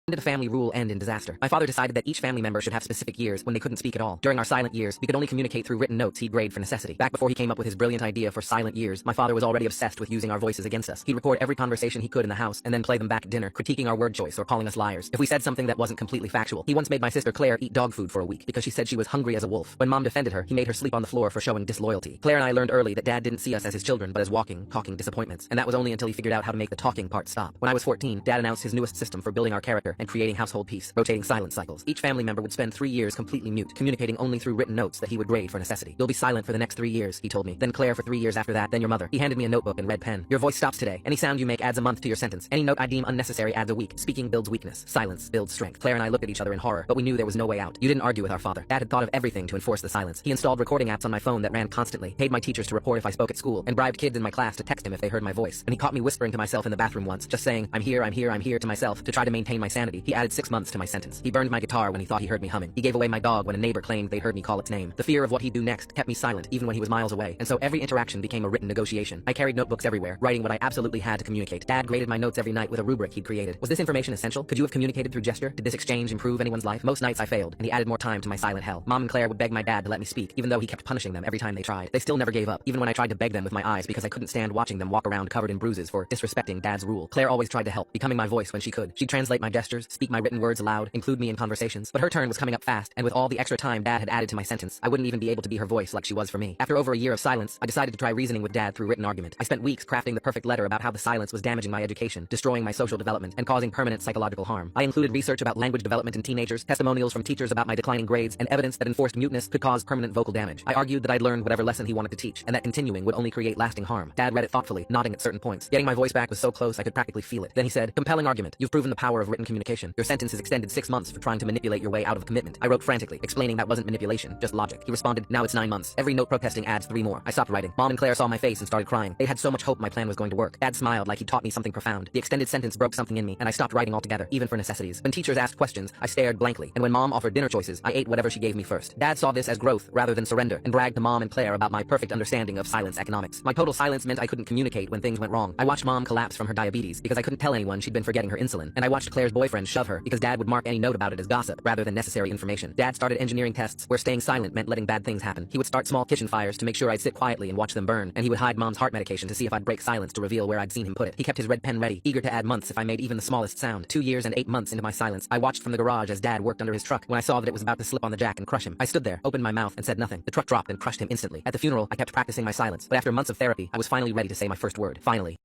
Did a family rule end in disaster? My father decided that each family member should have specific years when they couldn't speak at all. During our silent years, we could only communicate through written notes he'd grade for necessity. Back before he came up with his brilliant idea for silent years, my father was already obsessed with using our voices against us. He'd record every conversation he could in the house and then play them back at dinner, critiquing our word choice or calling us liars if we said something that wasn't completely factual. He once made my sister Claire eat dog food for a week because she said she was hungry as a wolf. When Mom defended her, he made her sleep on the floor for showing disloyalty. Claire and I learned early that Dad didn't see us as his children but as walking, talking disappointments, and that was only until he figured out how to make the talking part stop. When I was 14, Dad announced his newest system for building our character and creating household peace, rotating silence cycles. Each family member would spend 3 years completely mute, communicating only through written notes that he would grade for necessity. You'll be silent for the next 3 years, he told me. Then Claire for 3 years after that, then your mother. He handed me a notebook and red pen. Your voice stops today. Any sound you make adds a month to your sentence. Any note I deem unnecessary adds a week. Speaking builds weakness. Silence builds strength. Claire and I looked at each other in horror, but we knew there was no way out. You didn't argue with our father. Dad had thought of everything to enforce the silence. He installed recording apps on my phone that ran constantly, paid my teachers to report if I spoke at school, and bribed kids in my class to text him if they heard my voice. And he caught me whispering to myself in the bathroom once, just saying, I'm here, I'm here, I'm here to myself, to try to maintain my sanity. He added 6 months to my sentence. He burned my guitar when he thought he heard me humming. He gave away my dog when a neighbor claimed they'd heard me call its name. The fear of what he'd do next kept me silent even when he was miles away, and so every interaction became a written negotiation. I carried notebooks everywhere, writing what I absolutely had to communicate. Dad graded my notes every night with a rubric he'd created. Was this information essential? Could you have communicated through gesture? Did this exchange improve anyone's life? Most nights I failed, and he added more time to my silent hell. Mom and Claire would beg my dad to let me speak, even though he kept punishing them every time they tried. They still never gave up, even when I tried to beg them with my eyes because I couldn't stand watching them walk around covered in bruises for disrespecting Dad's rule. Claire always tried to help, becoming my voice when she could. She'd translate my gestures, speak my written words aloud, include me in conversations, but her turn was coming up fast, and with all the extra time Dad had added to my sentence, I wouldn't even be able to be her voice like she was for me. After over a year of silence, I decided to try reasoning with Dad through written argument. I spent weeks crafting the perfect letter about how the silence was damaging my education, destroying my social development, and causing permanent psychological harm. I included research about language development in teenagers, testimonials from teachers about my declining grades, and evidence that enforced muteness could cause permanent vocal damage. I argued that I'd learned whatever lesson he wanted to teach, and that continuing would only create lasting harm. Dad read it thoughtfully, nodding at certain points. Getting my voice back was so close I could practically feel it. Then he said, compelling argument. You've proven the power of written communication. Your sentence is extended 6 months for trying to manipulate your way out of a commitment. I wrote frantically, explaining that wasn't manipulation, just logic. He responded, now it's 9 months. Every note protesting adds 3 more. I stopped writing. Mom and Claire saw my face and started crying. They had so much hope my plan was going to work. Dad smiled like he taught me something profound. The extended sentence broke something in me, and I stopped writing altogether, even for necessities. When teachers asked questions, I stared blankly, and when Mom offered dinner choices, I ate whatever she gave me first. Dad saw this as growth rather than surrender, and bragged to Mom and Claire about my perfect understanding of silence economics. My total silence meant I couldn't communicate when things went wrong. I watched Mom collapse from her diabetes because I couldn't tell anyone she'd been forgetting her insulin, and I watched Claire's boyfriend shove her because Dad would mark any note about it as gossip rather than necessary information. Dad started engineering tests where staying silent meant letting bad things happen. He would start small kitchen fires to make sure I'd sit quietly and watch them burn, and he would hide Mom's heart medication to see if I'd break silence to reveal where I'd seen him put it. He kept his red pen ready, eager to add months if I made even the smallest sound. 2 years and 8 months into my silence, I watched from the garage as Dad worked under his truck. When I saw that it was about to slip on the jack and crush him, I stood there, opened my mouth, and said nothing. The truck dropped and crushed him instantly. At the funeral, I kept practicing my silence, but after months of therapy, I was finally ready to say my first word. Finally.